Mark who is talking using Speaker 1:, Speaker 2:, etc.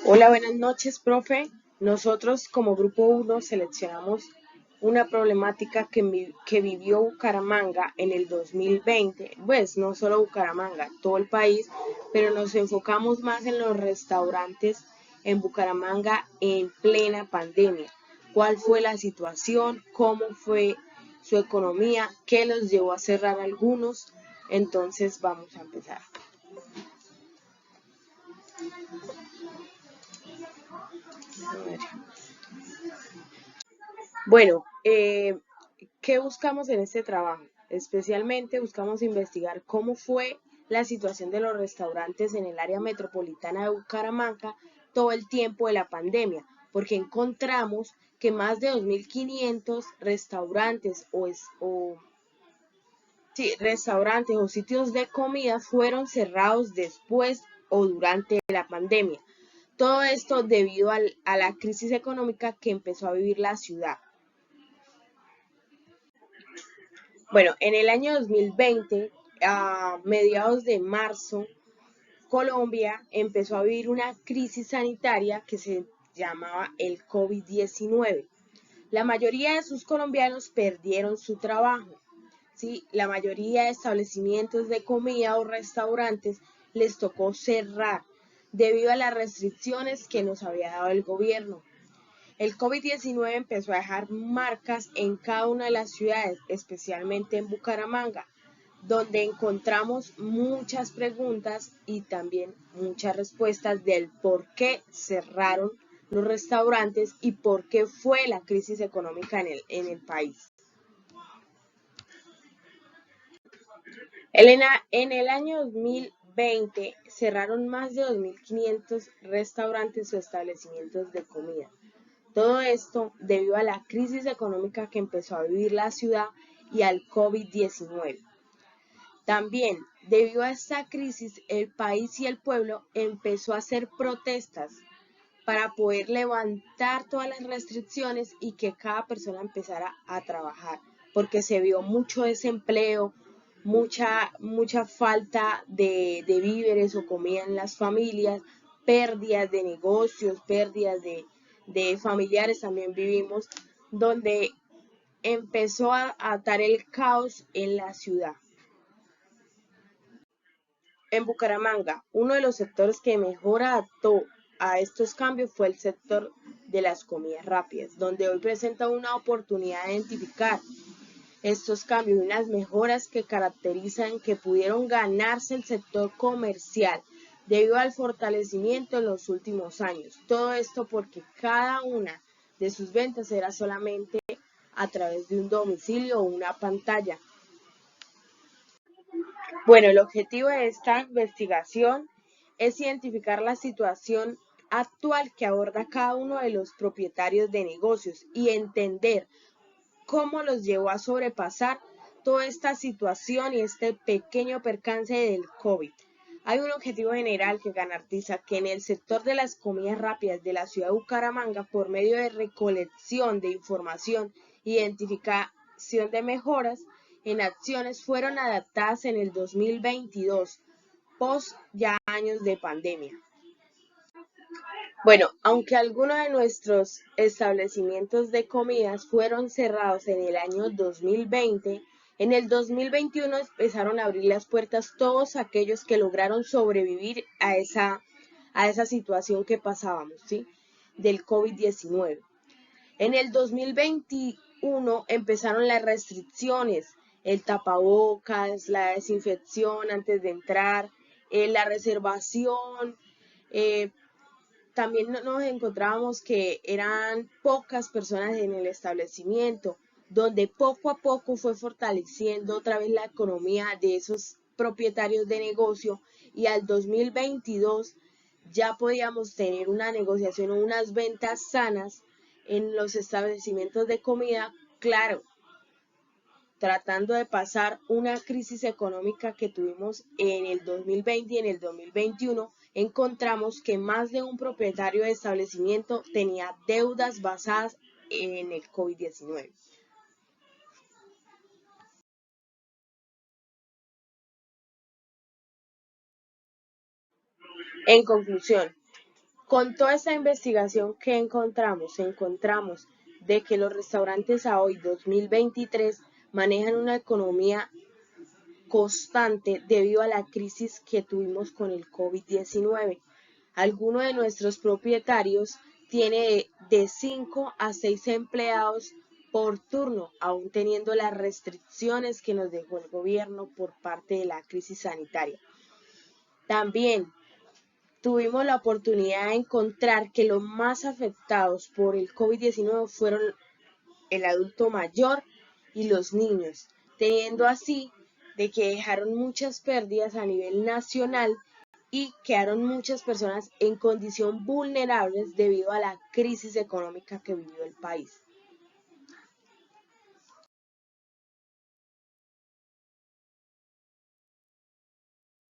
Speaker 1: Hola, buenas noches, profe. Nosotros como Grupo 1 seleccionamos una problemática que vivió Bucaramanga en el 2020, pues no solo Bucaramanga, todo el país, pero nos enfocamos más en los restaurantes en Bucaramanga en plena pandemia. ¿Cuál fue la situación? ¿Cómo fue su economía? ¿Qué los llevó a cerrar algunos? Entonces vamos a empezar. A ver. Bueno, ¿qué buscamos en este trabajo? Especialmente buscamos investigar cómo fue la situación de los restaurantes en el área metropolitana de Bucaramanga todo el tiempo de la pandemia, porque encontramos que más de 2.500 restaurantes restaurantes o sitios de comida fueron cerrados después o durante la pandemia. Todo esto debido a la crisis económica que empezó a vivir la ciudad. Bueno, en el año 2020, a mediados de marzo, Colombia empezó a vivir una crisis sanitaria que se llamaba el COVID-19. La mayoría de sus colombianos perdieron su trabajo. ¿Sí? La mayoría de establecimientos de comida o restaurantes les tocó cerrar debido a las restricciones que nos había dado el gobierno. El COVID-19 empezó a dejar marcas en cada una de las ciudades, especialmente en Bucaramanga, donde encontramos muchas preguntas y también muchas respuestas del por qué cerraron los restaurantes y por qué fue la crisis económica en el país. En el año 2020 cerraron más de 2.500 restaurantes o establecimientos de comida. Todo esto debido a la crisis económica que empezó a vivir la ciudad y al COVID-19. También, debido a esta crisis, el país y el pueblo empezó a hacer protestas para poder levantar todas las restricciones y que cada persona empezara a trabajar, porque se vio mucho desempleo, mucha falta de víveres o comida en las familias, pérdidas de negocios, pérdidas de familiares también vivimos, donde empezó a atar el caos en la ciudad. En Bucaramanga, uno de los sectores que mejor adaptó a estos cambios fue el sector de las comidas rápidas, donde hoy presenta una oportunidad de identificar estos cambios y unas mejoras que caracterizan que pudieron ganarse el sector comercial debido al fortalecimiento en los últimos años. Todo esto porque cada una de sus ventas era solamente a través de un domicilio o una pantalla. Bueno, el objetivo de esta investigación es identificar la situación actual que aborda cada uno de los propietarios de negocios y entender cómo los llevó a sobrepasar toda esta situación y este pequeño percance del COVID. Hay un objetivo general que garantiza que en el sector de las comidas rápidas de la ciudad de Bucaramanga, por medio de recolección de información, identificación de mejoras en acciones, fueron adaptadas en el 2022, post ya años de pandemia. Bueno, aunque algunos de nuestros establecimientos de comidas fueron cerrados en el año 2020, en el 2021 empezaron a abrir las puertas todos aquellos que lograron sobrevivir a esa situación que pasábamos, ¿sí? Del COVID-19. En el 2021 empezaron las restricciones, el tapabocas, la desinfección antes de entrar, la reservación, eh, también nos encontrábamos que eran pocas personas en el establecimiento, donde poco a poco fue fortaleciendo otra vez la economía de esos propietarios de negocio y al 2022 ya podíamos tener una negociación o unas ventas sanas en los establecimientos de comida, claro, tratando de pasar una crisis económica que tuvimos en el 2020 y en el 2021, encontramos que más de un propietario de establecimiento tenía deudas basadas en el COVID-19. En conclusión, Con toda esta investigación que encontramos de que los restaurantes a hoy, 2023, manejan una economía constante debido a la crisis que tuvimos con el COVID-19. Alguno de nuestros propietarios tiene de 5 a 6 empleados por turno, aún teniendo las restricciones que nos dejó el gobierno por parte de la crisis sanitaria. También tuvimos la oportunidad de encontrar que los más afectados por el COVID-19 fueron el adulto mayor y los niños, teniendo así de que dejaron muchas pérdidas a nivel nacional y quedaron muchas personas en condición vulnerables debido a la crisis económica que vivió el país.